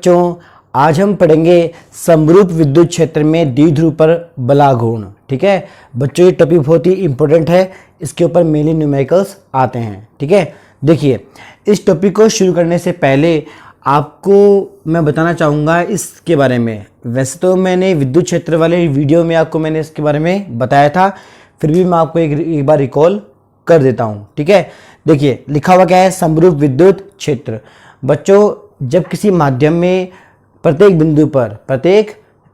बच्चों, आज हम पढ़ेंगे समरूप विद्युत क्षेत्र में द्विध्रुव पर बलाघूर्ण। ठीक है बच्चों, ये टॉपिक बहुत ही इंपॉर्टेंट है, इसके ऊपर मेनली न्यूमेरिकल्स आते हैं। ठीक है, देखिए इस टॉपिक को शुरू करने से पहले आपको मैं बताना चाहूँगा इसके बारे में। वैसे तो मैंने विद्युत क्षेत्र वाले वीडियो में आपको मैंने इसके बारे में बताया था, फिर भी मैं आपको एक बार रिकॉल कर देता हूँ। ठीक है, देखिए लिखा हुआ क्या है, समरूप विद्युत क्षेत्र। बच्चों, जब किसी माध्यम में प्रत्येक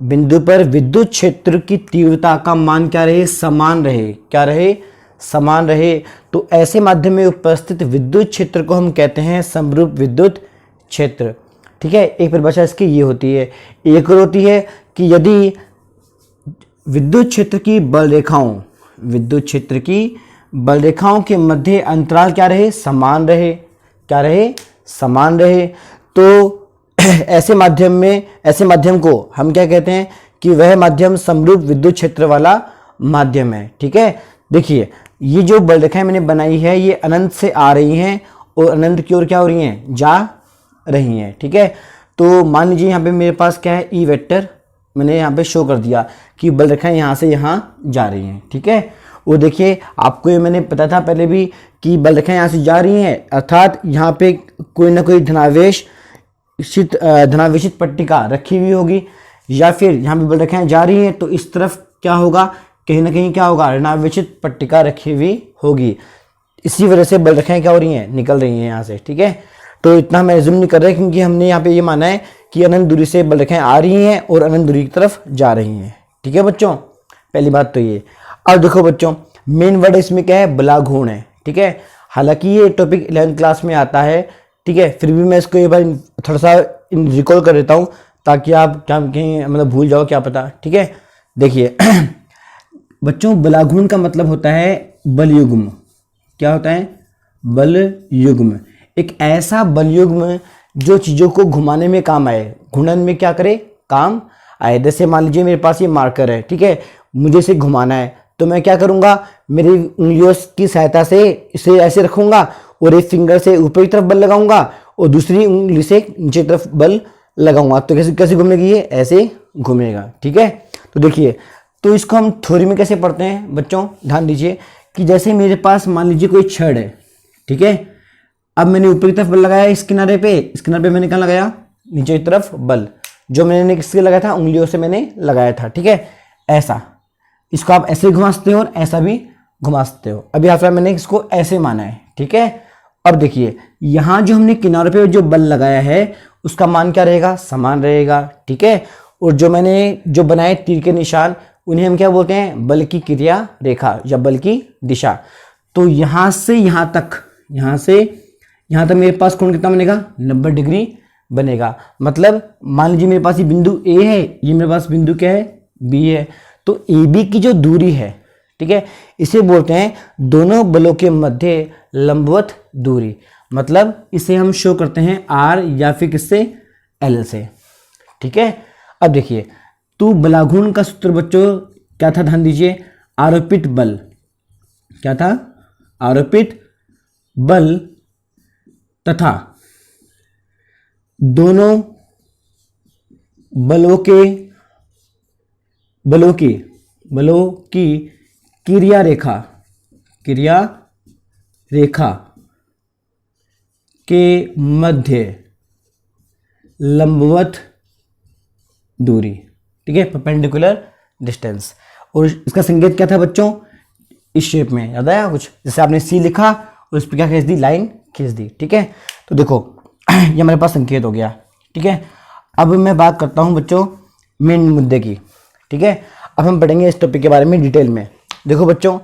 बिंदु पर विद्युत क्षेत्र की तीव्रता का मान क्या रहे, समान रहे, तो ऐसे माध्यम में उपस्थित विद्युत क्षेत्र को हम कहते हैं समरूप विद्युत क्षेत्र। ठीक है, एक परिभाषा इसकी ये होती है, एक और होती है कि यदि विद्युत क्षेत्र की बल रेखाओं के मध्य अंतराल क्या रहे, समान रहे, तो ऐसे माध्यम को हम क्या कहते हैं कि वह माध्यम समरूप विद्युत क्षेत्र वाला माध्यम है। ठीक है, देखिए ये जो बल रेखाएं मैंने बनाई है ये अनंत से आ रही हैं और अनंत की ओर क्या हो रही हैं, जा रही हैं। ठीक है, तो मान लीजिए यहाँ पे मेरे पास क्या है, ई वेक्टर मैंने यहाँ पे शो कर दिया कि बल रेखाएं यहाँ से यहाँ जा रही हैं। ठीक है, वो देखिए आपको ये मैंने पता था पहले भी कि बल रेखाएं यहाँ से जा रही हैं, अर्थात यहाँ पे कोई ना कोई धनावेशित पट्टिका रखी हुई होगी, या फिर यहाँ पे बल रेखाएं जा रही हैं तो इस तरफ क्या होगा, कहीं ना कहीं क्या होगा, ऋणावेशित पट्टिका रखी हुई होगी। इसी वजह से बल रेखाएं क्या हो रही हैं, निकल रही हैं यहाँ से। ठीक है, तो इतना मैं रिज्यूम नहीं कर रहा क्योंकि हमने यहाँ पे ये माना है कि अनंत दूरी से बल रेखाएं आ रही हैं और अनंत दूरी की तरफ जा रही हैं। ठीक है बच्चों, पहली बात तो ये। अब देखो बच्चों, मेन वर्ड इसमें क्या है, बलाघूर्ण है। ठीक है, हालांकि ये टॉपिक 11th क्लास में आता है, ठीक है, फिर भी मैं इसको एक बार थोड़ा सा रिकॉल कर देता हूँ ताकि आप क्या कहीं मतलब भूल जाओ, क्या पता। ठीक है, देखिए बच्चों, बलाघूर्ण का मतलब होता है बलयुग्म। क्या होता है, बलयुग्म। एक ऐसा बलयुग्म जो चीज़ों को घुमाने में काम आए, घूर्णन में क्या करे, काम आए। जैसे मान लीजिए मेरे पास ये मार्कर है, ठीक है, मुझे इसे घुमाना है, तो मैं क्या करूँगा, मेरी उंगलियों की सहायता से इसे ऐसे रखूँगा और एक फिंगर से ऊपर की तरफ बल लगाऊंगा और दूसरी उंगली से नीचे तरफ बल लगाऊंगा, तो कैसे घूमेगी, ये ऐसे घूमेगा। ठीक है, तो देखिए, तो इसको हम थ्योरी में कैसे पढ़ते हैं बच्चों, ध्यान दीजिए कि जैसे मेरे पास मान लीजिए कोई छड़ है। ठीक है, अब मैंने ऊपर की तरफ बल लगाया, इस किनारे पे मैंने कहाँ लगाया, नीचे की तरफ बल, जो मैंने किससे लगाया था, उंगलियों से मैंने लगाया था। ठीक है, ऐसा, इसको आप ऐसे घुमा सकते हो और ऐसा भी घुमा सकते हो। अभी यहाँ मैंने इसको ऐसे माना है। ठीक है, अब देखिए यहाँ जो हमने किनारों पे जो बल लगाया है उसका मान क्या रहेगा, समान रहेगा। ठीक है, और जो मैंने जो बनाए तीर के निशान, उन्हें हम क्या बोलते हैं, बल की क्रिया रेखा या बल की दिशा। तो यहाँ से यहाँ तक मेरे पास कोण कितना बनेगा, 90 डिग्री बनेगा। मतलब मान लीजिए मेरे पास ये बिंदु ए है, ये मेरे पास बिंदु क्या है, बी है, तो ए बी की जो दूरी है, ठीक है, इसे बोलते हैं दोनों बलों के मध्य लंबवत दूरी। मतलब इसे हम शो करते हैं आर या फिर किससे, एल से। ठीक है, अब देखिए, तो बलाघूर्ण का सूत्र बच्चों क्या था, ध्यान दीजिए, आरोपित बल। क्या था, आरोपित बल तथा दोनों बलों की क्रिया रेखा के मध्य लंबवत दूरी। ठीक है, परपेंडिकुलर डिस्टेंस। और इसका संकेत क्या था बच्चों, इस शेप में, याद आया कुछ, जैसे आपने सी लिखा और उस पर क्या खींच दी, लाइन खींच दी। ठीक है, तो देखो ये हमारे पास संकेत हो गया। ठीक है, अब मैं बात करता हूं बच्चों मेन मुद्दे की। ठीक है, अब हम पढ़ेंगे इस टॉपिक के बारे में डिटेल में। देखो बच्चों,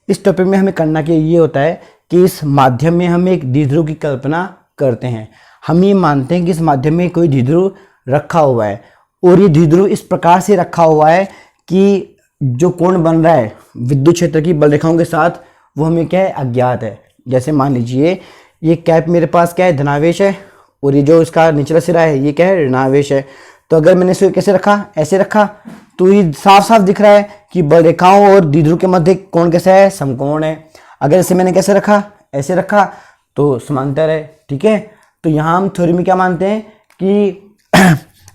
इस टॉपिक में हमें करना क्या ये होता है कि इस माध्यम में हम एक द्विध्रुव की कल्पना करते हैं। हम ये मानते हैं कि इस माध्यम में कोई द्विध्रुव रखा हुआ है और ये द्विध्रुव इस प्रकार से रखा हुआ है कि जो कोण बन रहा है विद्युत क्षेत्र की बल रेखाओं के साथ, वो हमें क्या है, अज्ञात है। जैसे मान लीजिए ये कैप मेरे पास क्या है, धनावेश है, और ये जो इसका निचला सिरा है ये क्या है, ऋणावेश है। तो अगर मैंने इसे कैसे रखा, ऐसे रखा, तो ये साफ साफ दिख रहा है कि बल रेखाओं और द्विध्रुव के मध्य कोण कैसा है, समकोण है। अगर इसे मैंने कैसे रखा, ऐसे रखा, तो समांतर है। ठीक है, तो यहाँ हम थ्योरी में क्या मानते हैं कि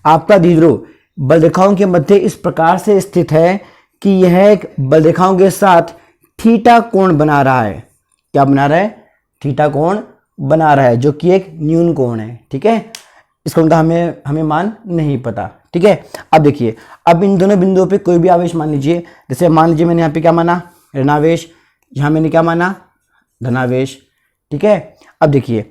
आपका द्विध्रुव बल रेखाओं के मध्य इस प्रकार से स्थित है कि यह एक बल रेखाओं के साथ थीटा कोण बना रहा है। क्या बना रहा है? थीटा कोण बना रहा है, जो कि एक न्यून कोण है। ठीक है, इस कोण का हमें मान नहीं पता। ठीक है, अब देखिए, अब इन दोनों बिंदुओं पे कोई भी आवेश मान लीजिए। जैसे मान लीजिए मैंने यहाँ पे क्या माना? ऋणावेश। यहाँ मैंने क्या माना? धनावेश। ठीक है, अब देखिए,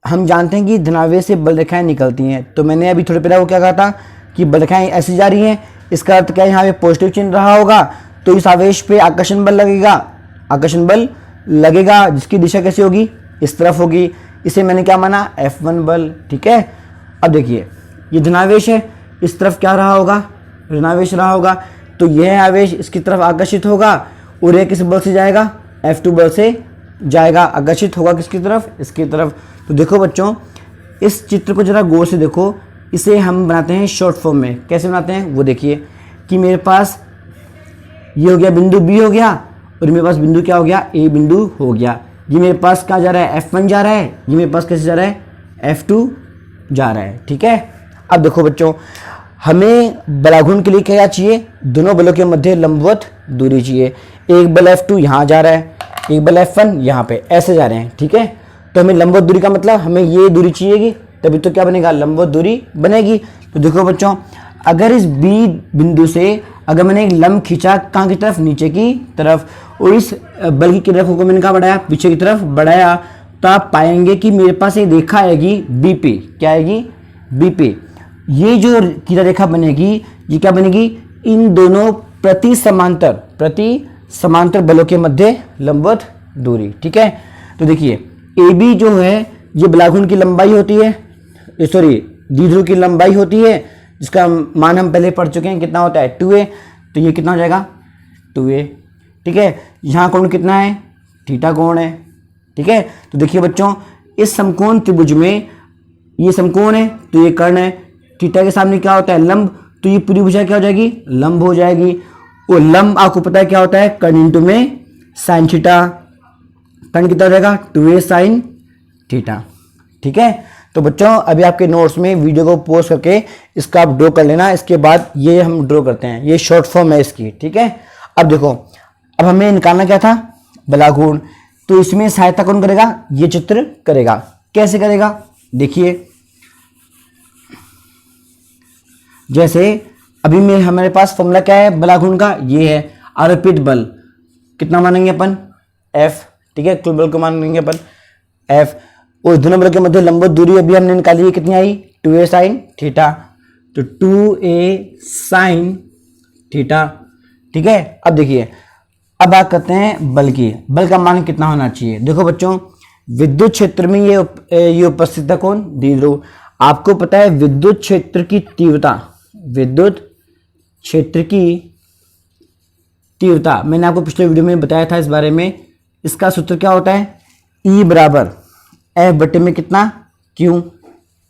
हम जानते हैं कि धनावेश से बल रेखाएं निकलती हैं। तो मैंने अभी थोड़ी पहले वो क्या कहा था कि बल रेखाएं ऐसी जा रही हैं, इसका अर्थ क्या है? यहाँ पे पॉजिटिव चिन्ह रहा होगा, तो इस आवेश पे आकर्षण बल लगेगा। आकर्षण बल लगेगा, जिसकी दिशा कैसी होगी? इस तरफ होगी। इसे मैंने क्या माना? F1 बल। ठीक है, अब देखिए, ये धनावेश है, इस तरफ क्या रहा होगा? ऋणावेश रहा होगा। तो यह आवेश इसकी तरफ आकर्षित होगा और यह किस बल से जाएगा? F2 बल से जाएगा। आकर्षित होगा किसकी तरफ? इसकी तरफ। तो देखो बच्चों, इस चित्र को जरा गौर से देखो। इसे हम बनाते हैं शॉर्ट फॉर्म में। कैसे बनाते हैं वो देखिए कि मेरे पास ये हो गया बिंदु B हो गया, और मेरे पास बिंदु क्या हो गया? A बिंदु हो गया। ये मेरे पास क्या जा रहा है? F1 जा रहा है। ये मेरे पास कैसे जा रहा है? F2 जा रहा है। ठीक है, अब देखो बच्चों, हमें बलाघूर्ण के लिए क्या चाहिए? दोनों बलों के मध्य लंबवत दूरी चाहिए। एक बल F2 यहाँ जा रहा है, एक बल F1 यहाँ पे, ऐसे जा रहे हैं। ठीक है, तो हमें लंबवत दूरी का मतलब हमें ये दूरी चाहिएगी, तभी तो क्या बनेगा? लंबवत दूरी बनेगी। तो देखो बच्चों, अगर इस B बिंदु से अगर मैंने एक लंब खींचा कहाँ की तरफ? नीचे की तरफ, और इस बल की रेखा को मैंने कहाँ बढ़ाया? पीछे की तरफ बढ़ाया, तो आप पाएंगे कि मेरे पास एक रेखा आएगी BP। क्या आएगी? BP। ये जो किरण रेखा बनेगी, ये क्या बनेगी? इन दोनों प्रति समांतर बलों के मध्य लंबवत दूरी। ठीक है, तो देखिए, AB जो है ये बलाघूर्ण की लंबाई होती है, सॉरी द्विध्रुव की लंबाई होती है, जिसका मान हम पहले पढ़ चुके हैं। कितना होता है? 2a। तो ये कितना हो जाएगा? 2a। ठीक है, यहाँ कोण कितना है? थीटा कोण है। ठीक है, तो देखिए बच्चों, इस समकोण त्रिभुज में ये समकोण है, तो ये कर्ण है। थीटा के सामने क्या होता है? लंब। तो ये पूरी भुजा क्या हो जाएगी? लंब हो जाएगी। और लंब आपको पता है क्या होता है? कर्ण इंटू में साइन थीटा। कर्ण कितना हो जाएगा? 2a sine theta. ठीक है, तो बच्चों अभी आपके नोट्स में वीडियो को पॉज करके इसका आप ड्रॉ कर लेना। इसके बाद ये हम ड्रॉ करते हैं, ये शॉर्ट फॉर्म है इसकी। ठीक है, अब देखो, अब हमें निकालना क्या था? बलाघूर्ण। तो इसमें सहायता कौन करेगा? ये चित्र करेगा। कैसे करेगा? देखिए, जैसे अभी में हमारे पास फॉर्मूला क्या है बलाघूर्ण का? ये है आरोपित बल। कितना मानेंगे अपन? F। ठीक है, कुल बल को मानेंगे अपन F। और दोनों बलों के मध्य लंबवत दूरी अभी हमने निकाली है, कितनी आई? 2a sine theta. तो 2a साइन थीटा। ठीक है, अब देखिए, अब बात करते हैं बल की। बल का मान कितना होना चाहिए? देखो बच्चों, विद्युत क्षेत्र में ये उपस्थित है कौन? द्विध्रुव। आपको पता है विद्युत क्षेत्र की तीव्रता, विद्युत क्षेत्र की तीव्रता मैंने आपको पिछले वीडियो में बताया था इस बारे में। इसका सूत्र क्या होता है? E बराबर F बटे में कितना? Q।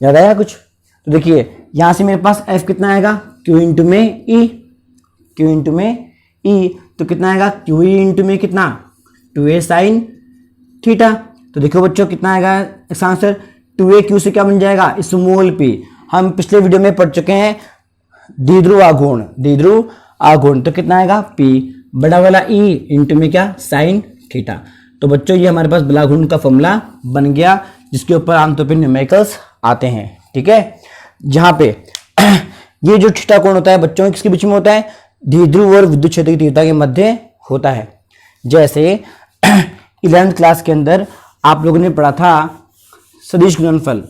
याद आया कुछ? तो देखिए, यहां से मेरे पास F कितना आएगा? Q इंटू में E। Q इंटू में E, तो कितना आएगा? QE इंटू में कितना? 2a sine theta. तो देखो बच्चों, कितना आएगा इसका आंसर? 2a Q से क्या बन जाएगा? Small p। हम पिछले वीडियो में पढ़ चुके हैं द्विध्रुव आघूर्ण। तो कितना आएगा? P बड़ा वाला E इंटू में क्या? Sine theta. तो बच्चों, ये हमारे पास बलाघूर्ण का फॉर्मूला बन गया, जिसके ऊपर आमतौर पर न्यूमेरिकल्स आते हैं। ठीक है, जहां पे ये जो थीटा कोण होता है बच्चों, किसके बीच में होता है? द्विध्रुव और विद्युत क्षेत्र की तीव्रता के मध्य होता है। जैसे 11th क्लास के अंदर आप लोगों ने पढ़ा था सदिश गुणनफल।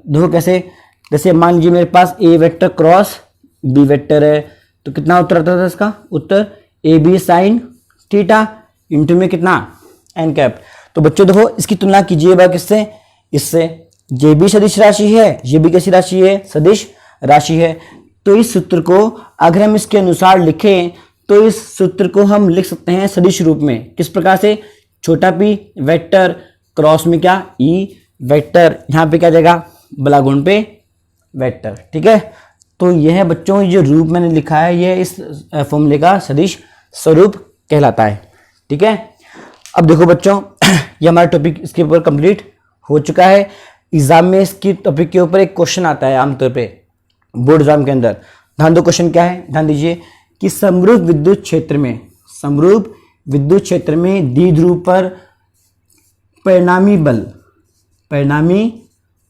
देखो कैसे? जैसे मान लीजिए मेरे पास A vector cross B vector है, तो कितना उत्तर आता था इसका? उत्तर AB साइन थीटा इंटू में कितना? n cap. तो बच्चों देखो, इसकी तुलना कीजिएगा किससे? इससे। ये भी सदिश राशि है, ये भी कैसी राशि है? सदिश राशि है। तो इस सूत्र को अगर हम इसके अनुसार लिखें, तो इस सूत्र को हम लिख सकते हैं सदिश रूप में। किस प्रकार से? छोटा p वेक्टर क्रॉस में क्या? E vector. यहाँ पे क्या जाएगा? बलाघूर्ण पे वेक्टर। ठीक है, तो यह बच्चों ये रूप मैंने लिखा है, यह इस फॉर्मूले का सदिश स्वरूप कहलाता है। ठीक है, अब देखो बच्चों, ये हमारा टॉपिक इसके ऊपर कंप्लीट हो चुका है। एग्जाम में इसकी टॉपिक के ऊपर एक क्वेश्चन आता है आमतौर पे बोर्ड एग्जाम के अंदर। ध्यान दो क्वेश्चन क्या है, ध्यान दीजिए कि समरूप विद्युत क्षेत्र में द्विध्रुव पर परिणामी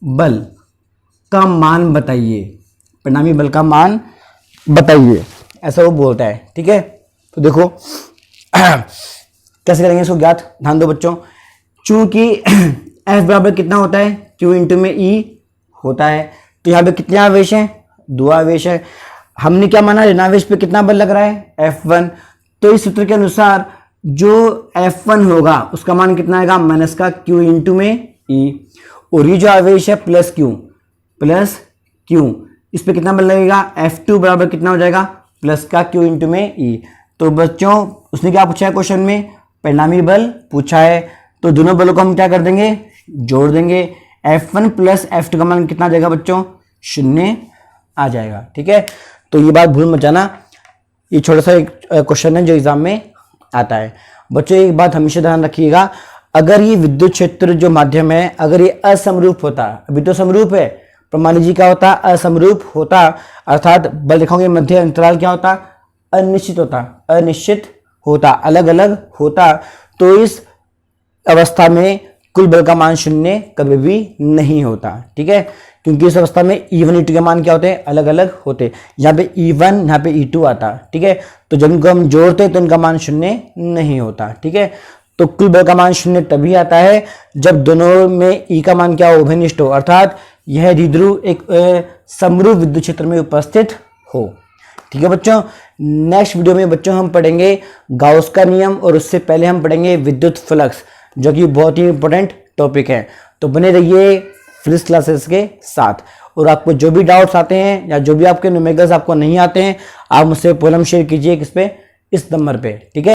बल का मान बताइए, परिणामी बल का मान बताइए, ऐसा वो बोलता है। ठीक है, तो देखो कैसे करेंगे इसको ज्ञात, ध्यान दो बच्चों। चूंकि F बराबर कितना होता है, Q इंटू में E होता है, तो यहाँ पे कितने आवेश हैं, 2 आवेश है। हमने क्या माना, ऋणावेश पे कितना बल लग रहा है, F1। तो इस सूत्र के अनुसार जो F1 होगा उसका मान कितना आएगा, माइनस का Q इंटू में E, और ये जो आवेश है प्लस Q, इस पे कितना बल लगेगा, F2 बराबर कितना हो जाएगा, प्लस का Q इंटू में E। तो बच्चों उसने क्या पूछा है क्वेश्चन में, परिणामी बल पूछा है, तो दोनों बलों को हम क्या कर देंगे, जोड़ देंगे। F1 प्लस F2 का मान कितना आ जाएगा बच्चों, 0 आ जाएगा। ठीक है, तो ये बात भूल मत जाना, ये छोटा सा एक क्वेश्चन है जो एग्जाम में आता है। बच्चों एक बात हमेशा ध्यान रखिएगा, अगर ये विद्युत क्षेत्र जो माध्यम है अगर ये असमरूप होता, अभी तो समरूप है, पर मान लीजिए क्या होता, असमरूप होता, अर्थात बल रेखाओं के मध्य अंतराल क्या होता, अनिश्चित होता, अलग अलग होता, तो इस अवस्था में कुल बल का मान 0 कभी भी नहीं होता। ठीक है, क्योंकि इस अवस्था में E1 E2 के मान क्या होते हैं, अलग अलग होते, यहाँ पे E1 यहाँ पे E2 आता। ठीक है, तो जब इनको हम जोड़ते तो इनका मान 0 नहीं होता। ठीक है, तो कुल बल का मान 0 तभी आता है जब दोनों में E का मान क्या हो, उभयनिष्ठ हो, अर्थात यह द्विध्रुव एक समरूप विद्युत क्षेत्र में उपस्थित हो। ठीक है बच्चों, नेक्स्ट वीडियो में बच्चों हम पढ़ेंगे गाउस का नियम, और उससे पहले हम पढ़ेंगे विद्युत फ्लक्स, जो कि बहुत ही इंपॉर्टेंट टॉपिक है। तो बने रहिए फिजिक्स क्लासेस के साथ, और आपको जो भी डाउट्स आते हैं या जो भी आपके न्यूमेरिकल्स आपको नहीं आते हैं, आप मुझसे प्रॉब्लम शेयर कीजिए किस पे, इस नंबर पे। ठीक है।